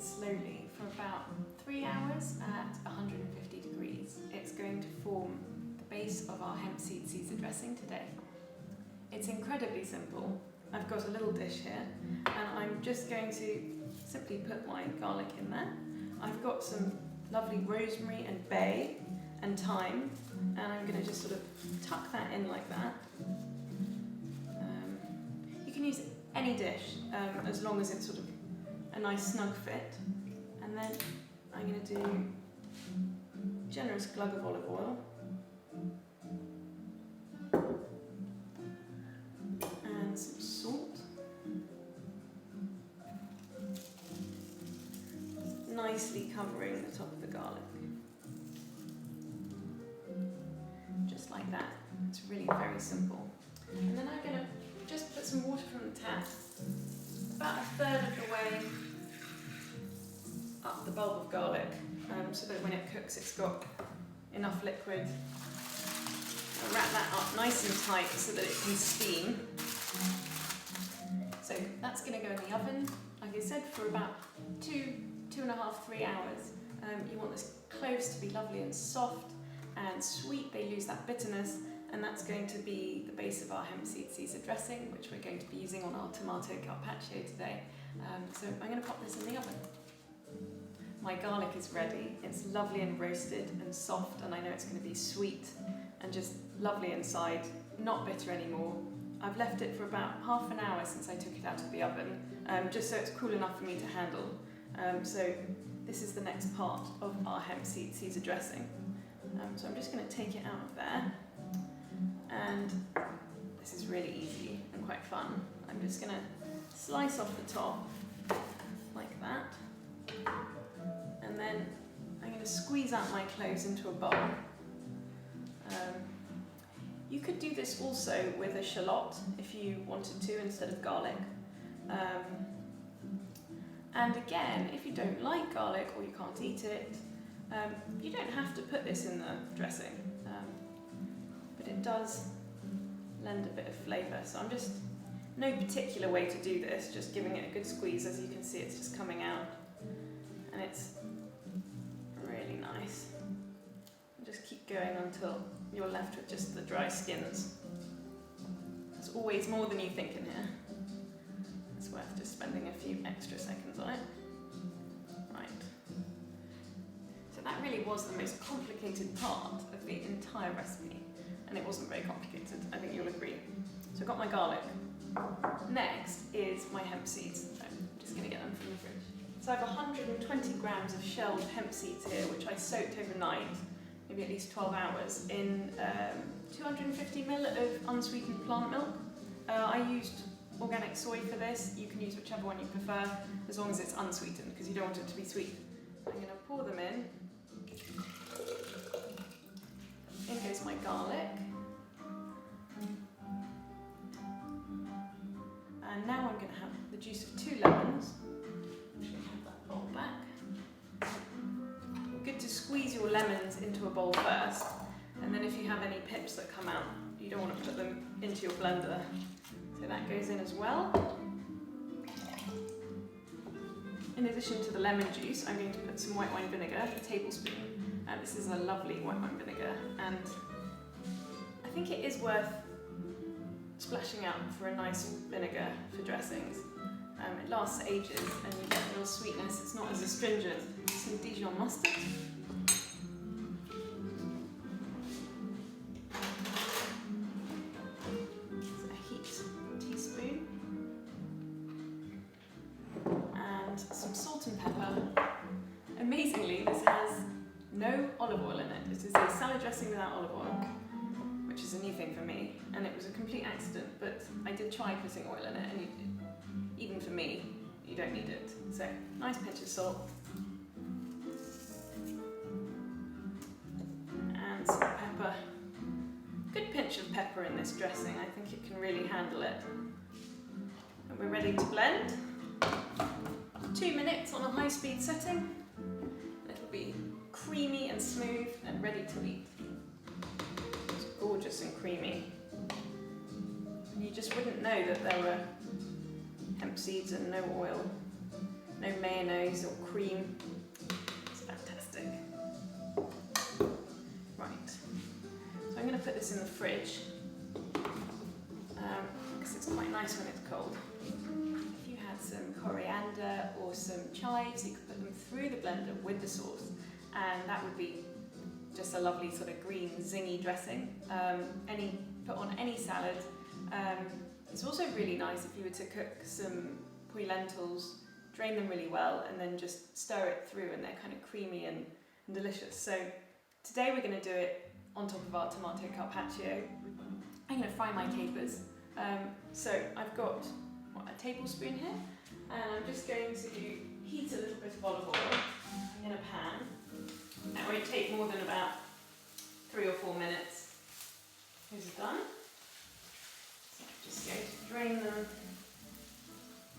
slowly for about 3 hours at 150 degrees. It's going to form the base of our hemp seed Caesar dressing today. It's incredibly simple. I've got a little dish here and I'm just going to simply put my garlic in there. I've got some lovely rosemary and bay and thyme, and I'm going to just sort of tuck that in like that. You can use any dish as long as it's sort of a nice snug fit. And then I'm going to do a generous glug of olive oil. And some salt. Nicely covering the top of the garlic. Just like that. It's really very simple. And then I'm going to just put some water from the tap about a third of the way up the bulb of garlic, so that when it cooks it's got enough liquid. I'll wrap that up nice and tight so that it can steam. So that's going to go in the oven, like I said, for about 2.5, 3 hours. You want this cloves to be lovely and soft and sweet. They lose that bitterness, and that's going to be the base of our hemp seed Caesar dressing, which we're going to be using on our tomato carpaccio today. So I'm going to pop this in the oven. My garlic is ready. It's lovely and roasted and soft, and I know it's going to be sweet and just lovely inside, not bitter anymore. I've left it for about half an hour since I took it out of the oven, just so it's cool enough for me to handle. So this is the next part of our hemp seed Caesar dressing. So I'm just going to take it out of there, and this is really easy and quite fun. I'm just going to slice off the top like that, and then I'm going to squeeze out my cloves into a bowl. You could do this also with a shallot if you wanted to, instead of garlic. And again, if you don't like garlic or you can't eat it, you don't have to put this in the dressing, but it does lend a bit of flavour. So I'm just, no particular way to do this, just giving it a good squeeze. As you can see, it's just coming out, and it's really nice. Just keep going until you're left with just the dry skins. There's always more than you think in here. It's worth just spending a few extra seconds on it. Right. So that really was the most complicated part of the entire recipe, and it wasn't very complicated, I think you'll agree. So I've got my garlic. Next is my hemp seeds. So I'm just going to get them from the fridge. So I have 120 grams of shelled hemp seeds here, which I soaked overnight, maybe at least 12 hours, in 250 ml of unsweetened plant milk. I used organic soy for this. You can use whichever one you prefer, as long as it's unsweetened, because you don't want it to be sweet. I'm going to pour them in. In goes my garlic. And now I'm going to have the juice of 2 lemons. Actually, have that bowl back. Good to squeeze your lemons into a bowl first, and then if you have any pips that come out, you don't want to put them into your blender. So that goes in as well. In addition to the lemon juice, I'm going to put some white wine vinegar, a tablespoon. This is a lovely white wine vinegar, and I think it is worth splashing out for a nice vinegar for dressings. It lasts ages and you get a real sweetness. It's not as astringent. Some Dijon mustard. A heaped teaspoon. And some salt and pepper. Amazingly, this has no olive oil in it. It is a salad dressing without olive oil, which is a new thing for me, and it was a complete accident, but I did try putting oil in it, and even for me, you don't need it. So, nice pinch of salt. And some pepper. Good pinch of pepper in this dressing. I think it can really handle it. And we're ready to blend. 2 minutes on a high-speed setting. And it'll be creamy and smooth and ready to eat. It's gorgeous and creamy. And you just wouldn't know that there were hemp seeds and no oil. no mayonnaise or cream. It's fantastic. Right, so I'm going to put this in the fridge because it's quite nice when it's cold. If you had some coriander or some chives, you could put them through the blender with the sauce, and that would be just a lovely sort of green zingy dressing. Put on any salad. It's also really nice if you were to cook some pui lentils, drain them really well, and then just stir it through, and they're kind of creamy and delicious. So today we're going to do it on top of our tomato carpaccio. I'm going to fry my capers. So I've got a tablespoon here, and I'm just going to heat a little bit of olive oil in a pan. That won't take more than about 3 or 4 minutes. Those are done. So I'm just going to drain them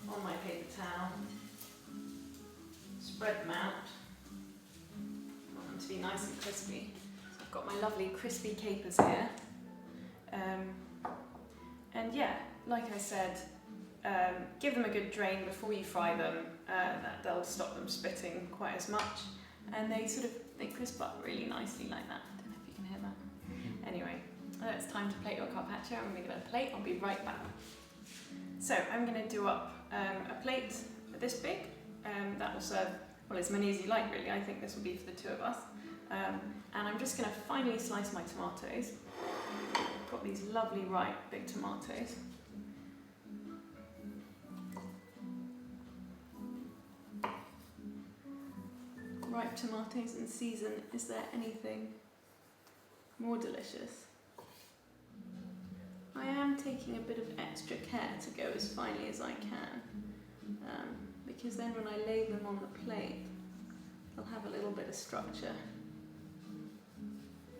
on my paper towel, spread them out. I want them to be nice and crispy. So I've got my lovely crispy capers here. And yeah, like I said, give them a good drain before you fry them. That'll stop them spitting quite as much. And they crisp up really nicely like that. I don't know if you can hear that. Anyway, it's time to plate your carpaccio. I'm going to get a plate. I'll be right back. So I'm going to do up a plate this big. That will serve, well, as many as you like really. I think this will be for the 2 of us. And I'm just going to finely slice my tomatoes. I've got these lovely ripe big tomatoes. Ripe tomatoes in season, is there anything more delicious? I am taking a bit of extra care to go as finely as I can, because then when I lay them on the plate, they'll have a little bit of structure.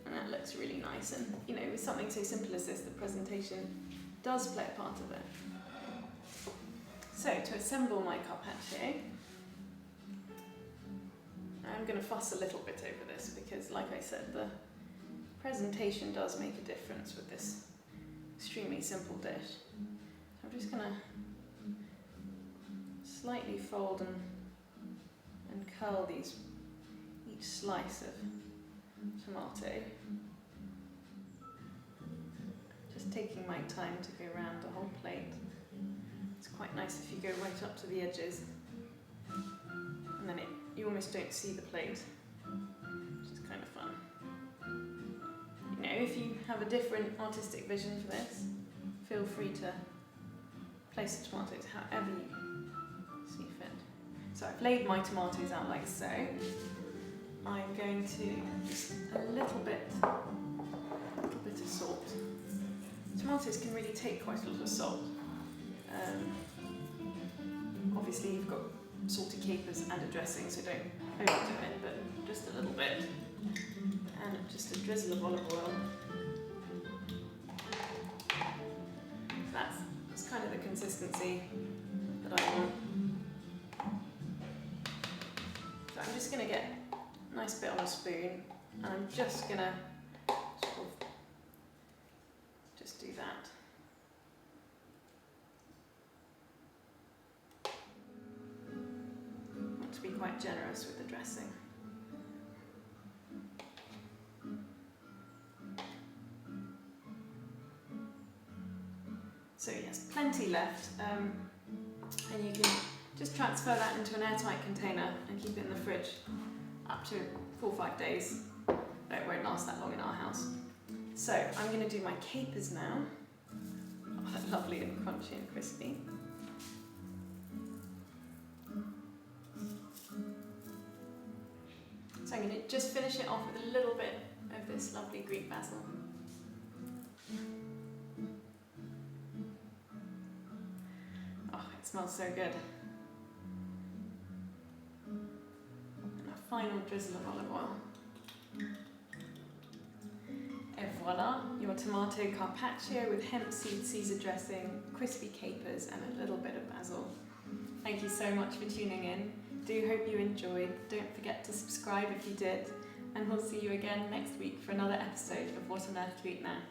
And that looks really nice, and you know, with something so simple as this, the presentation does play a part of it. So, to assemble my carpaccio, I'm going to fuss a little bit over this because, like I said, the presentation does make a difference with this extremely simple dish. I'm just going to slightly fold and curl each slice of tomato. Just taking my time to go around the whole plate. It's quite nice if you go right up to the edges, and then you almost don't see the plate, which is kind of fun. You know, if you have a different artistic vision for this, feel free to place the tomatoes however you see fit. So I've laid my tomatoes out like so. I'm going to just a little bit of salt. Tomatoes can really take quite a lot of salt. Obviously you've got salty capers and a dressing, so don't overdo it, but just a little bit. And just a drizzle of olive oil. That's kind of the consistency that I want. So I'm just going to get a nice bit on a spoon, and I'm just going to sort of just do that. To be quite generous with the dressing. So yes, plenty left, and you can just transfer that into an airtight container and keep it in the fridge up to 4 or 5 days. It won't last that long in our house. So I'm going to do my capers now. Oh, they're lovely and crunchy and crispy. So I'm going to just finish it off with a little bit of this lovely Greek basil. Oh, it smells so good. And a final drizzle of olive oil. Et voila, your tomato carpaccio with hemp seed Caesar dressing, crispy capers and a little bit of basil. Thank you so much for tuning in. Do hope you enjoyed. Don't forget to subscribe if you did, and we'll see you again next week for another episode of What on Earth to Eat Now.